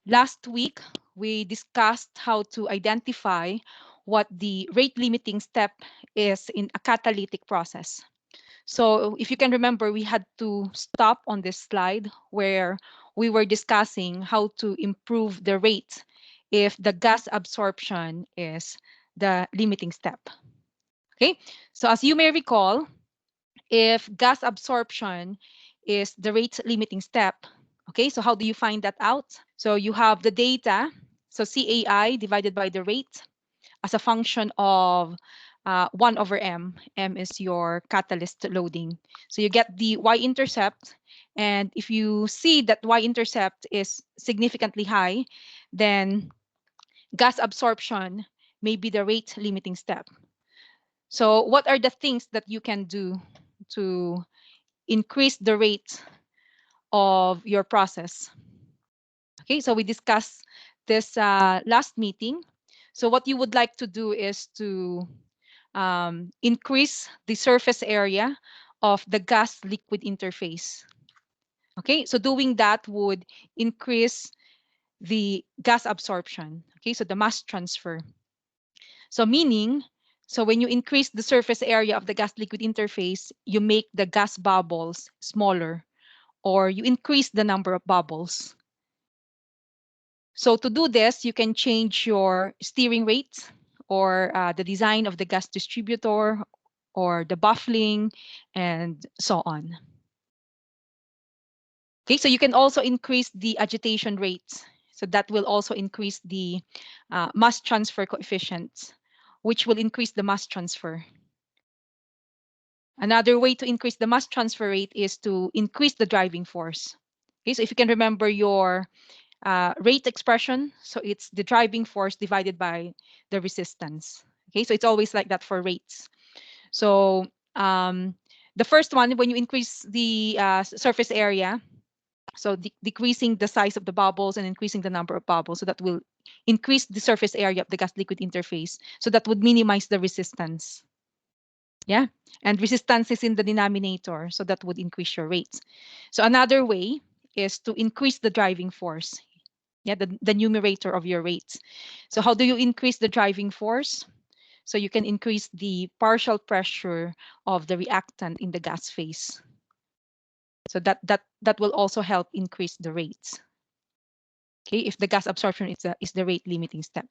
Last week, we discussed how to identify what the rate limiting step is in a catalytic process. So if you can remember, we had to stop on this slide where we were discussing how to improve the rate if the gas absorption is the limiting step. Okay, so as you may recall, if gas absorption is the rate limiting step, okay, so how do you find that out? So you have the data, so CAI divided by the rate as a function of 1 over m. M is your catalyst loading. So you get the y-intercept, and if you see that y-intercept is significantly high, then gas absorption may be the rate limiting step. So what are the things that you can do to increase the rate of your process? Okay, so we discussed this last meeting. So what you would like to do is to increase the surface area of the gas liquid interface. Okay, so doing that would increase the gas absorption. Okay, so the mass transfer. So meaning, so when you increase the surface area of the gas liquid interface, you make the gas bubbles smaller, or you increase the number of bubbles. So to do this, you can change your steering rate or the design of the gas distributor or the baffling and so on. Okay, so you can also increase the agitation rates. So that will also increase the mass transfer coefficient, which will increase the mass transfer. Another way to increase the mass transfer rate is to increase the driving force. Okay, so if you can remember your rate expression, so it's the driving force divided by the resistance. Okay, so it's always like that for rates. So the first one, when you increase the surface area, so decreasing the size of the bubbles and increasing the number of bubbles, so that will increase the surface area of the gas liquid interface. So that would minimize the resistance. Yeah, and resistance is in the denominator, so that would increase your rates. So another way is to increase the driving force. Yeah, the numerator of your rates. So how do you increase the driving force? So you can increase the partial pressure of the reactant in the gas phase. So that will also help increase the rates. Okay, if the gas absorption is the rate limiting step.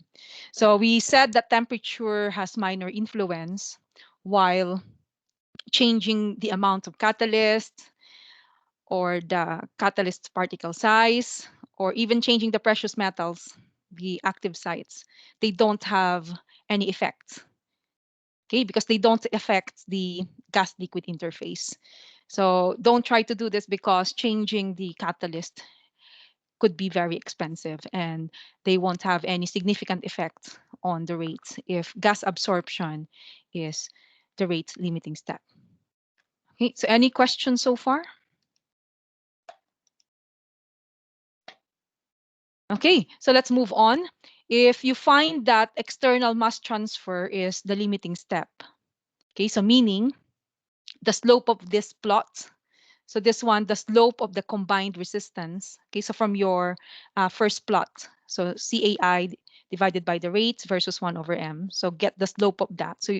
So we said that temperature has minor influence, while changing the amount of catalyst or the catalyst particle size, or even changing the precious metals, the active sites, they don't have any effect. Okay, because they don't affect the gas liquid interface. So don't try to do this, because changing the catalyst could be very expensive and they won't have any significant effect on the rates if gas absorption is the rate limiting step. Okay, so any questions so far? Okay, so let's move on. If you find that external mass transfer is the limiting step, okay, so meaning the slope of this plot, so this one, the slope of the combined resistance, okay, so from your first plot, so CAI divided by the rates versus 1 over m, so get the slope of that. So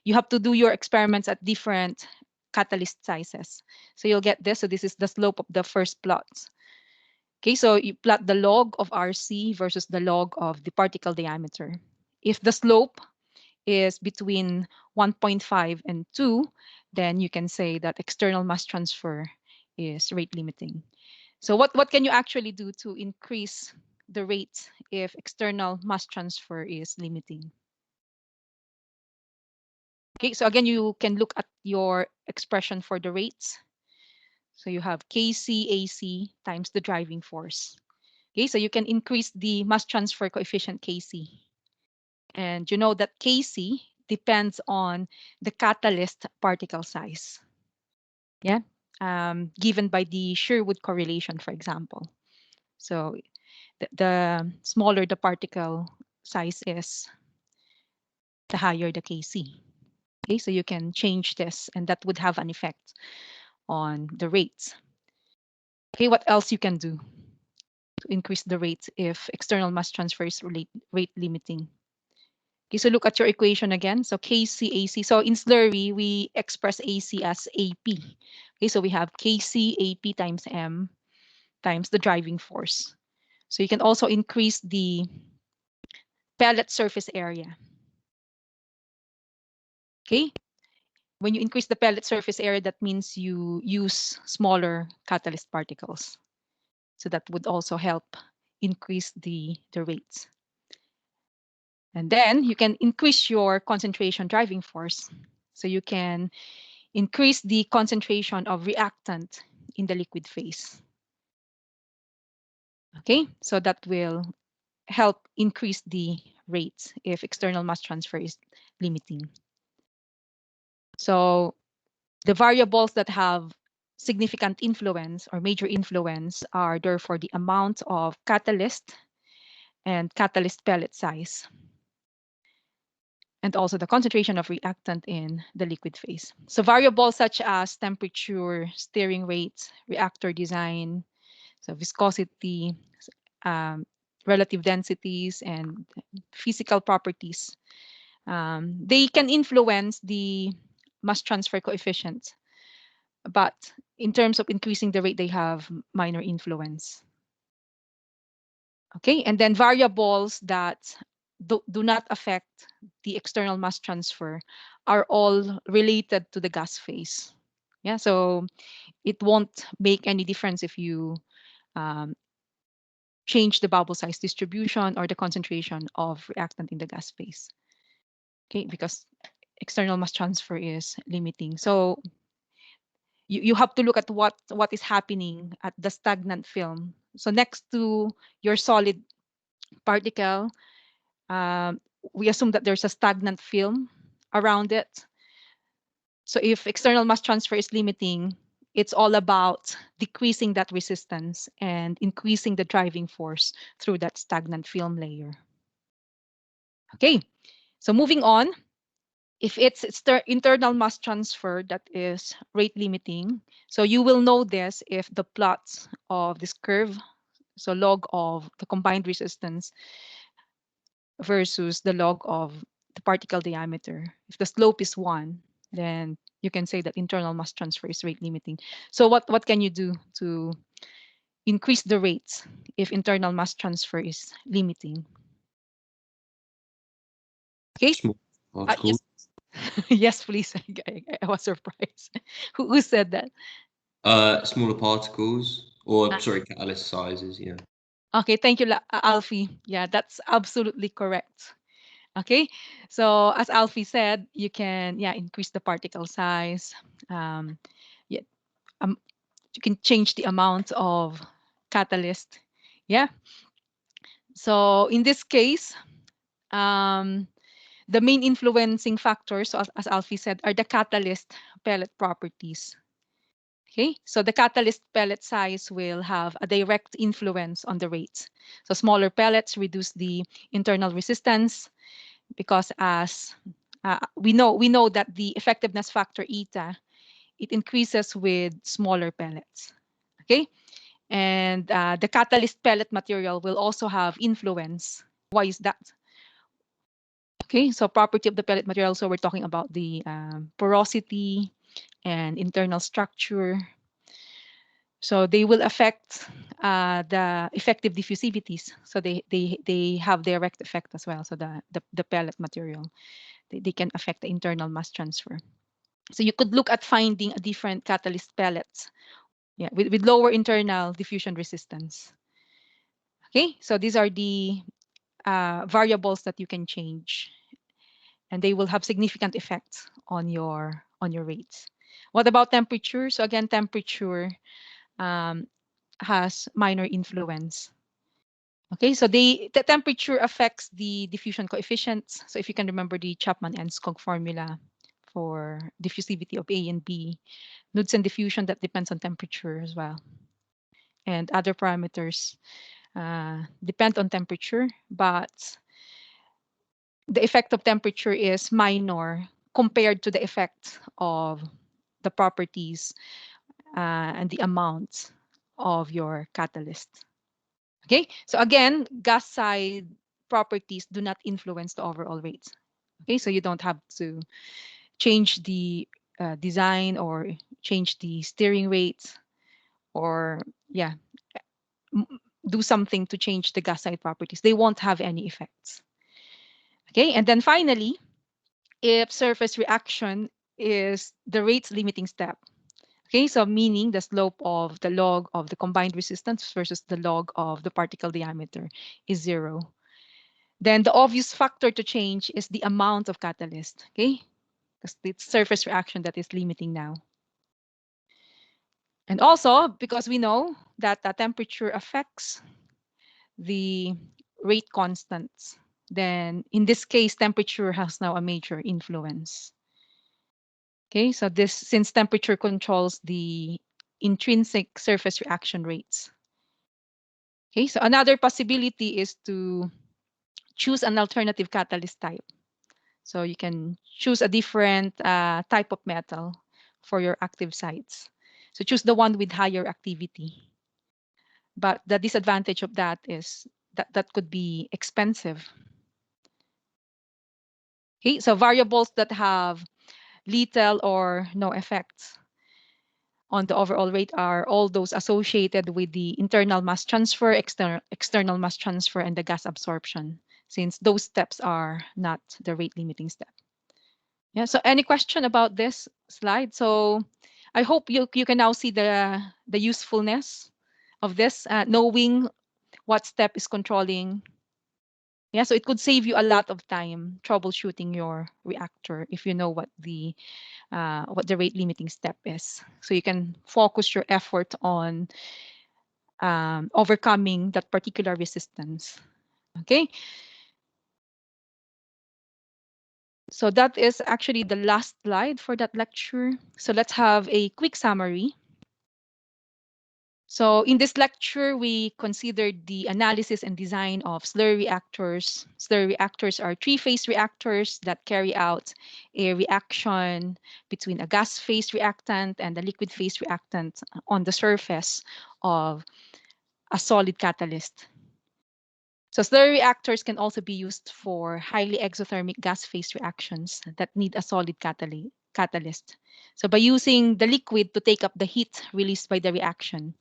you have to do your experiments at different catalyst sizes. So you'll get this, so this is the slope of the first plot. Okay, so you plot the log of RC versus the log of the particle diameter. If the slope is between 1.5 and 2, then you can say that external mass transfer is rate limiting. So what can you actually do to increase the rate if external mass transfer is limiting? Okay, so again, you can look at your expression for the rates. So you have Kc AC times the driving force. Okay, so you can increase the mass transfer coefficient Kc. And you know that Kc depends on the catalyst particle size. Yeah, given by the Sherwood correlation, for example. So the smaller the particle size is, the higher the Kc. Okay, so you can change this and that would have an effect on the rates. Okay, what else you can do to increase the rates if external mass transfer is rate limiting. Okay, so look at your equation again. So Kc AC. So in slurry, we express AC as AP. Okay, so we have Kc AP times M times the driving force. So you can also increase the pellet surface area. Okay, when you increase the pellet surface area, that means you use smaller catalyst particles. So that would also help increase the rates. And then you can increase your concentration driving force. So you can increase the concentration of reactant in the liquid phase. Okay, so that will help increase the rates if external mass transfer is limiting. So the variables that have significant influence or major influence are therefore the amount of catalyst and catalyst pellet size, and also the concentration of reactant in the liquid phase. So variables such as temperature, stirring rates, reactor design, so viscosity, um, relative densities, and physical properties, they can influence the mass transfer coefficient, but in terms of increasing the rate, they have minor influence. Okay, and then variables that do not affect the external mass transfer are all related to the gas phase. Yeah, so it won't make any difference if you um, change the bubble size distribution or the concentration of reactant in the gas phase. Okay, because external mass transfer is limiting. So you have to look at what is happening at the stagnant film. So next to your solid particle, um, we assume that there's a stagnant film around it. So if external mass transfer is limiting, it's all about decreasing that resistance and increasing the driving force through that stagnant film layer. Okay, so moving on, if it's internal mass transfer that is rate limiting, so you will know this if the plots of this curve, so log of the combined resistance versus the log of the particle diameter. If the slope is 1, then you can say that internal mass transfer is rate limiting. So what can you do to increase the rates if internal mass transfer is limiting? Okay. Small Yes. particles. Yes, please. I was surprised. Who said that? Smaller particles, or sorry, catalyst sizes. Yeah. Okay, thank you, Alfie. Yeah, that's absolutely correct. Okay, so as Alfie said, you can increase the particle size. Yeah, um, you can change the amount of catalyst. Yeah. So in this case, um, the main influencing factors, so as Alfie said, are the catalyst pellet properties. Okay, so the catalyst pellet size will have a direct influence on the rates. So smaller pellets reduce the internal resistance because as we know that the effectiveness factor eta, it increases with smaller pellets. Okay, and the catalyst pellet material will also have influence. Why is that? Okay, so property of the pellet material. So we're talking about the porosity and internal structure. So they will affect the effective diffusivities. So they have direct effect as well. So the pellet material, they can affect the internal mass transfer. So you could look at finding a different catalyst pellets, with lower internal diffusion resistance. Okay, so these are the variables that you can change, and they will have significant effects on your rates. What about temperature? So again, temperature um, has minor influence. Okay, so the temperature affects the diffusion coefficients. So if you can remember the Chapman-Enskog formula for diffusivity of A and B, Knudsen diffusion, that depends on temperature as well. And other parameters depend on temperature, but the effect of temperature is minor compared to the effect of the properties and the amount of your catalyst. Okay, so again, gas side properties do not influence the overall rates. Okay, so you don't have to change the design or change the steering rates or yeah, do something to change the gas side properties. They won't have any effects. Okay, and then finally, if surface reaction is the rates limiting step. Okay, so meaning the slope of the log of the combined resistance versus the log of the particle diameter is 0. Then the obvious factor to change is the amount of catalyst. Okay, because it's surface reaction that is limiting now. And also because we know that the temperature affects the rate constants, then in this case, temperature has now a major influence. Okay, so this since temperature controls the intrinsic surface reaction rates. Okay, so another possibility is to choose an alternative catalyst type. So you can choose a different type of metal for your active sites. So choose the one with higher activity. But the disadvantage of that is that that could be expensive. Okay, so variables that have little or no effects on the overall rate are all those associated with the internal mass transfer, external mass transfer, and the gas absorption, since those steps are not the rate limiting step. Yeah, so any question about this slide? So I hope you can now see the usefulness of this, knowing what step is controlling. Yeah, so it could save you a lot of time troubleshooting your reactor if you know what the rate limiting step is. So you can focus your effort on overcoming that particular resistance. Okay, so that is actually the last slide for that lecture. So let's have a quick summary. So in this lecture, we considered the analysis and design of slurry reactors. Slurry reactors are three-phase reactors that carry out a reaction between a gas phase reactant and a liquid phase reactant on the surface of a solid catalyst. So slurry reactors can also be used for highly exothermic gas phase reactions that need a solid catalyst. So by using the liquid to take up the heat released by the reaction,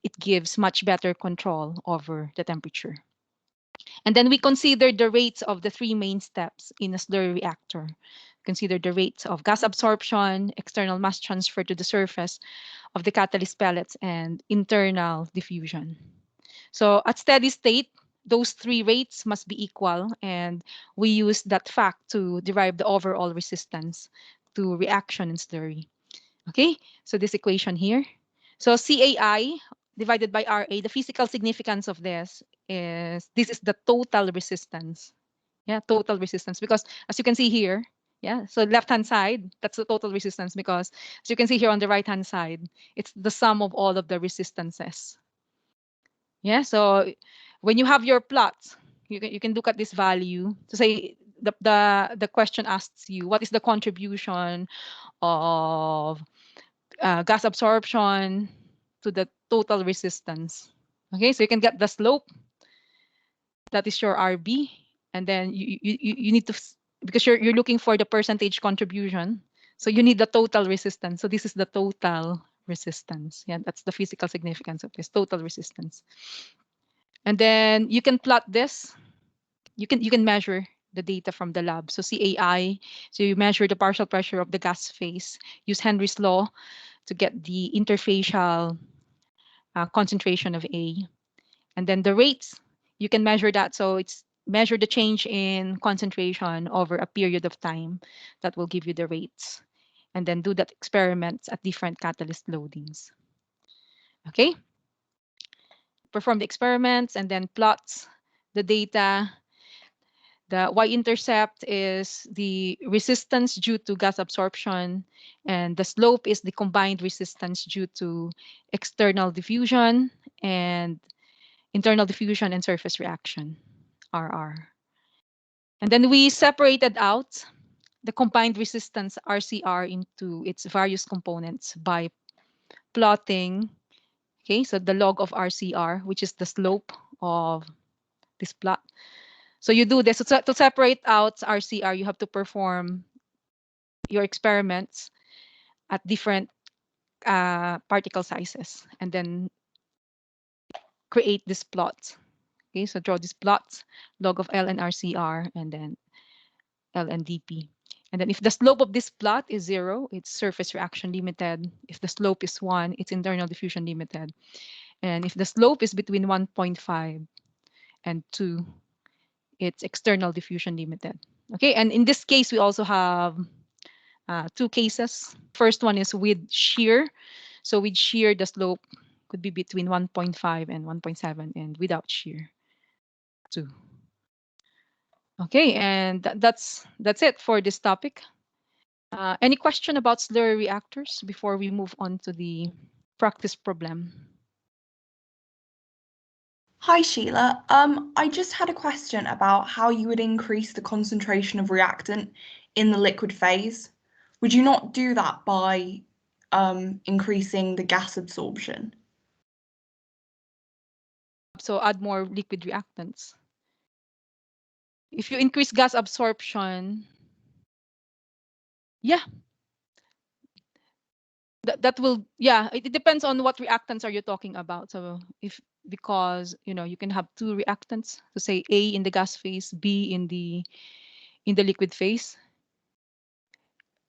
it gives much better control over the temperature. And then we consider the rates of the three main steps in a slurry reactor. Consider the rates of gas absorption, external mass transfer to the surface of the catalyst pellets, and internal diffusion. So at steady state, those three rates must be equal, and we use that fact to derive the overall resistance to reaction in slurry. Okay, so this equation here. So CAI divided by RA, the physical significance of this is the total resistance. Yeah, total resistance, because as you can see here, yeah, so left-hand side, that's the total resistance, because as you can see here on the right-hand side, it's the sum of all of the resistances. Yeah, so when you have your plots, you can look at this value to say the question asks you what is the contribution of gas absorption to the total resistance. Okay, so you can get the slope, that is your RB, and then you need to, because you're looking for the percentage contribution, so you need the total resistance. So this is the total resistance. Yeah, that's the physical significance of this total resistance. And then you can plot this. You can measure the data from the lab. So CAI, so you measure the partial pressure of the gas phase. Use Henry's law to get the interfacial concentration of A. And then the rates, you can measure that. So it's measure the change in concentration over a period of time. That will give you the rates. And then do that experiments at different catalyst loadings. Okay. Perform the experiments and then plots the data. The y-intercept is the resistance due to gas absorption, and the slope is the combined resistance due to external diffusion and internal diffusion and surface reaction, RR. And then we separated out the combined resistance, RCR, into its various components by plotting Okay, so the log of RCR, which is the slope of this plot. So you do this. So to separate out RCR, you have to perform your experiments at different particle sizes and then create this plot. Okay, so draw this plot, log of L and RCR, and then L and dP. And then if the slope of this plot is 0, it's surface reaction limited. If the slope is 1, it's internal diffusion limited. And if the slope is between 1.5 and 2, it's external diffusion limited. Okay, and in this case, we also have two cases. First one is with shear. So with shear, the slope could be between 1.5 and 1.7, and without shear, 2. Okay, and that's it for this topic. Any question about slurry reactors before we move on to the practice problem? Hi, Sheila. I just had a question about how you would increase the concentration of reactant in the liquid phase. Would you not do that by increasing the gas absorption? So add more liquid reactants. If you increase gas absorption, yeah, that will, yeah, it depends on what reactants are you talking about. So if, because you can have two reactants, so say A in the gas phase, B in the liquid phase.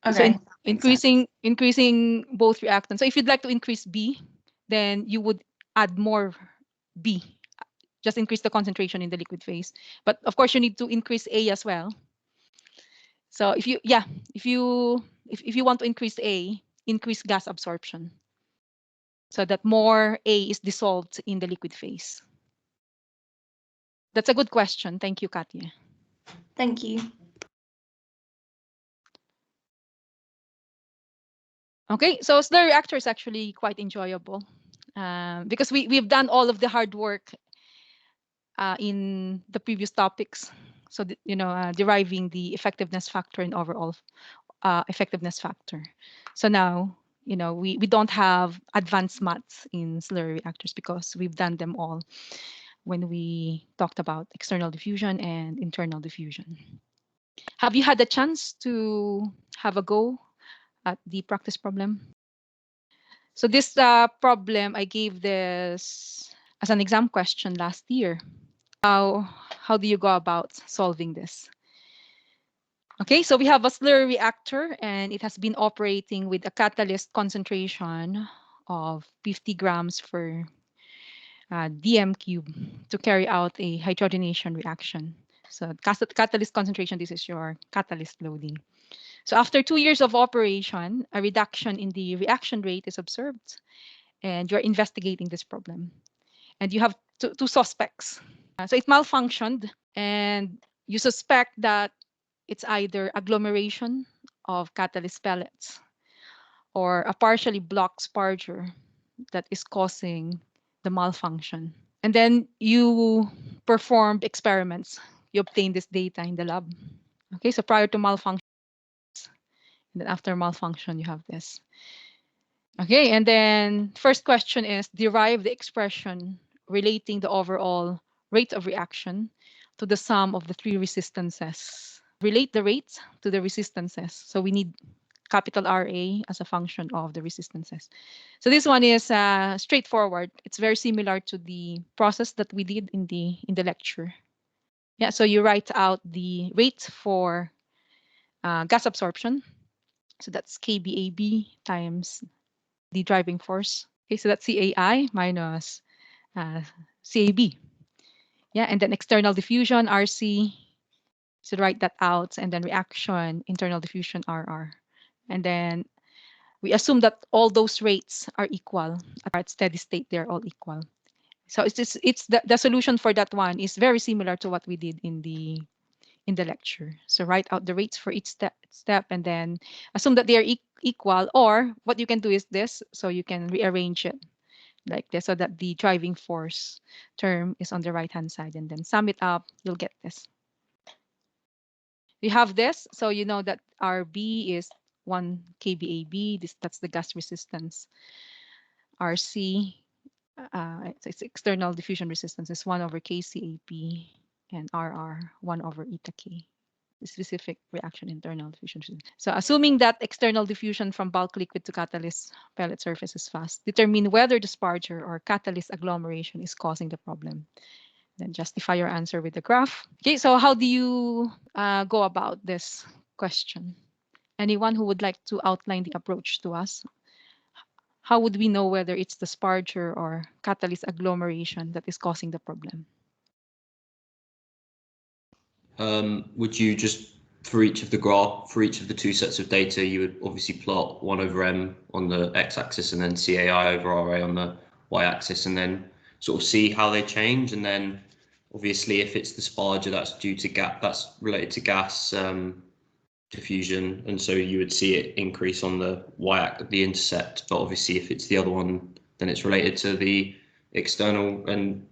Okay, So increasing both reactants. So if you'd like to increase B, then you would add more B, just increase the concentration in the liquid phase. But of course, you need to increase A as well. So if you want to increase A, increase gas absorption, so that more A is dissolved in the liquid phase. That's a good question. Thank you, Katya. thank you. Okay, so slurry reactor is actually quite enjoyable because we've done all of the hard work in the previous topics. So deriving the effectiveness factor and overall effectiveness factor. So now we don't have advanced maths in slurry reactors because we've done them all when we talked about external diffusion and internal diffusion. Have you had a chance to have a go at the practice problem? So this problem, I gave this as an exam question last year. How do you go about solving this? Okay, so we have a slurry reactor and it has been operating with a catalyst concentration of 50 grams per dm cube to carry out a hydrogenation reaction. So catalyst concentration, this is your catalyst loading. So after 2 years of operation, a reduction in the reaction rate is observed, and you're investigating this problem. And you have two suspects. So it malfunctioned, and you suspect that it's either agglomeration of catalyst pellets or a partially blocked Sparger that is causing the malfunction. And then you performed experiments. You obtained this data in the lab. Okay, so prior to malfunction, and then after malfunction, you have this. Okay, and then first question is derive the expression relating the overall rate of reaction to the sum of the three resistances. Relate the rates to the resistances. So we need capital RA as a function of the resistances. So this one is straightforward. It's very similar to the process that we did in the lecture. Yeah, so you write out the rate for gas absorption. So that's KBAB times the driving force. Okay, so that's CAI minus CAB. Yeah, and then external diffusion, RC. So write that out, and then reaction, internal diffusion, RR. And then we assume that all those rates are equal. At steady state, they're all equal. So it's the solution for that one is very similar to what we did in the lecture. So write out the rates for each step and then assume that they are equal, or what you can do is this, so you can rearrange it like this so that the driving force term is on the right hand side, and then sum it up, you'll get this. You have this, so you know that RB is 1 kBAB, that's the gas resistance. RC it's external diffusion resistance is 1 over KCAP and RR 1 over eta K. The specific reaction internal diffusion. So assuming that external diffusion from bulk liquid to catalyst pellet surface is fast, determine whether the sparger or catalyst agglomeration is causing the problem. Then justify your answer with the graph. Okay, so how do you go about this question? Anyone who would like to outline the approach to us? How would we know whether it's the sparger or catalyst agglomeration that is causing the problem? Would you just, for each of the two sets of data, you would obviously plot 1 over m on the x-axis and then CAI over RA on the y-axis, and then sort of see how they change. And then obviously if it's the sparger, that's due to that's related to gas diffusion, and so you would see it increase on the y-axis, the intercept. But obviously if it's the other one, then it's related to the external and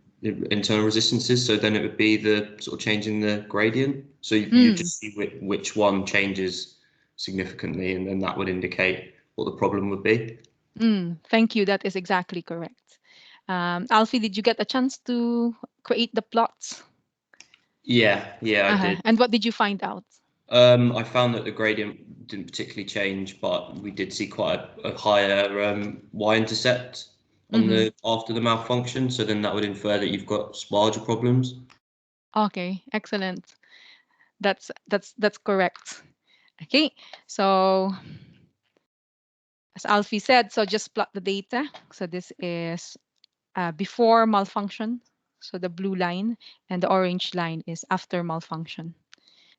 internal resistances, so then it would be the sort of changing the gradient. So you just see which one changes significantly, and then that would indicate what the problem would be. Thank you. That is exactly correct. Alfie, did you get a chance to create the plots? Yeah, I did. And what did you find out? I found that the gradient didn't particularly change, but we did see quite a higher y-intercept on the after the malfunction. So then that would infer that you've got sparger problems. Okay, excellent. That's correct. Okay, so as Alfie said, so just plot the data. So this is before malfunction, so the blue line, and the orange line is after malfunction.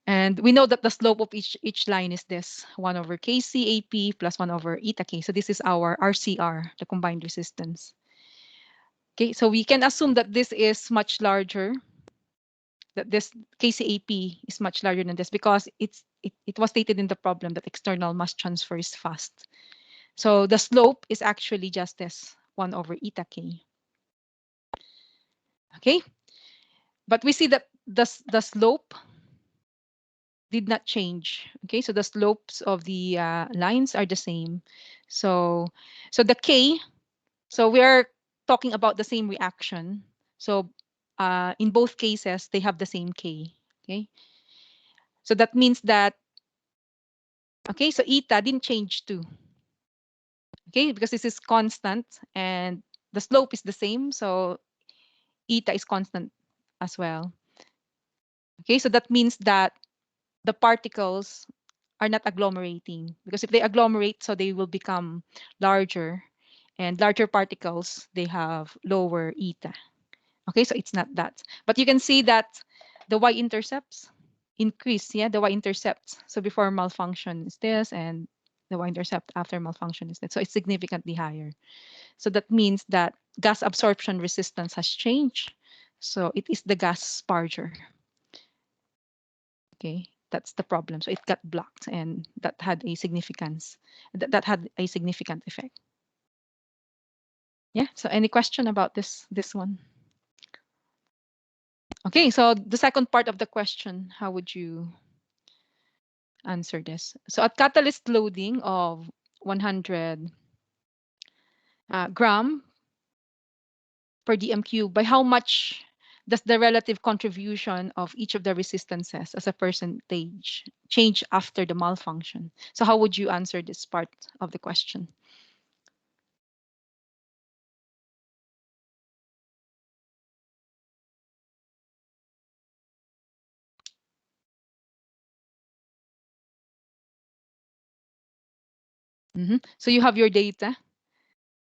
And we know that the slope of each line is this 1 over KCAP plus 1 over eta K. So this is our RCR, the combined resistance. Okay, so we can assume that this is much larger, that this KCAP is much larger than this, because it was stated in the problem that external mass transfer is fast. So the slope is actually just this 1 over eta K. Okay, but we see that the slope did not change. Okay, so the slopes of the lines are the same. So the K, so we are talking about the same reaction. So in both cases, they have the same K. Okay, so that means that, okay, so eta didn't change too. Okay, because this is constant and the slope is the same, so eta is constant as well. Okay, so that means that the particles are not agglomerating, because if they agglomerate, so they will become larger, and larger particles, they have lower eta. Okay, so it's not that. But you can see that the y-intercepts increase, yeah, the y-intercepts. So before malfunction is this, and the y-intercept after malfunction is that. So it's significantly higher. So that means that gas absorption resistance has changed. So it is the gas sparger. Okay, that's the problem. So it got blocked, and that had a significance. That had a significant effect. Yeah. So any question about this one? Okay. So the second part of the question, how would you answer this? So at catalyst loading of 100 gram per dm cube, by how much does the relative contribution of each of the resistances as a percentage change after the malfunction? So how would you answer this part of the question? So you have your data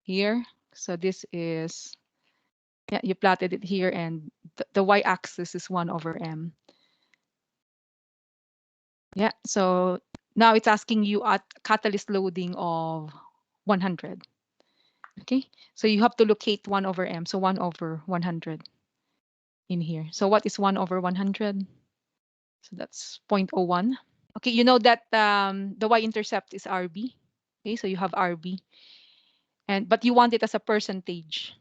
here. So this is, yeah, you plotted it here, and the y-axis is 1 over m. Yeah, so now it's asking you at catalyst loading of 100. Okay, so you have to locate 1 over m, so 1 over 100 in here. So what is 1 over 100? So that's 0.01. Okay, you know that the y-intercept is RB. Okay, so you have RB, but you want it as a percentage.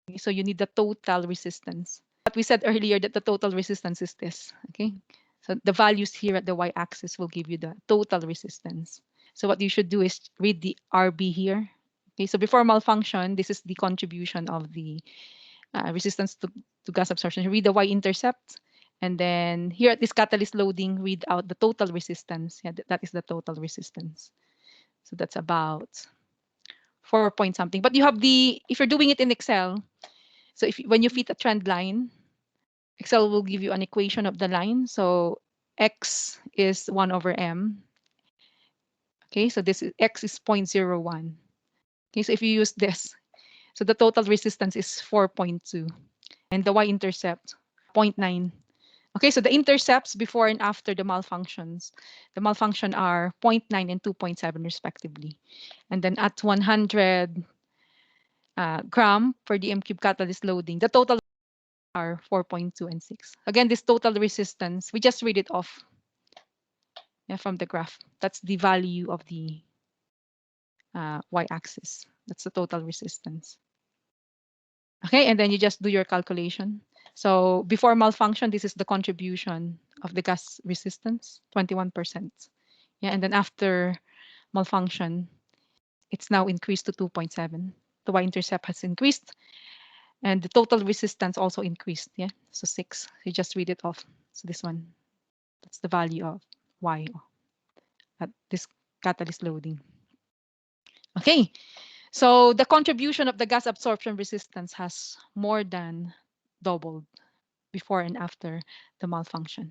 Okay, so you need the total resistance. But we said earlier that the total resistance is this. Okay, so the values here at the y-axis will give you the total resistance. So what you should do is read the RB here. Okay, so before malfunction, this is the contribution of the resistance to gas absorption. Read the y-intercept, and then here at this catalyst loading, read out the total resistance. Yeah, that is the total resistance. So that's about 4 point something. But you have if you're doing it in Excel, so when you fit a trend line, Excel will give you an equation of the line. So X is 1 over M. Okay, so X is 0.01. Okay, so if you use this, so the total resistance is 4.2, and the y-intercept 0.9. Okay, so the intercepts before and after the malfunctions, the malfunction are 0.9 and 2.7 respectively. And then at 100 gram per dm cube catalyst loading, the total are 4.2 and 6. Again, this total resistance, we just read it off from the graph. That's the value of the y-axis. That's the total resistance. Okay, and then you just do your calculation. So before malfunction, this is the contribution of the gas resistance, 21%. Yeah, and then after malfunction, it's now increased to 2.7. The y-intercept has increased, and the total resistance also increased. Yeah, so 6. You just read it off. So this one, that's the value of y at this catalyst loading. Okay, so the contribution of the gas absorption resistance has more than doubled before and after the malfunction.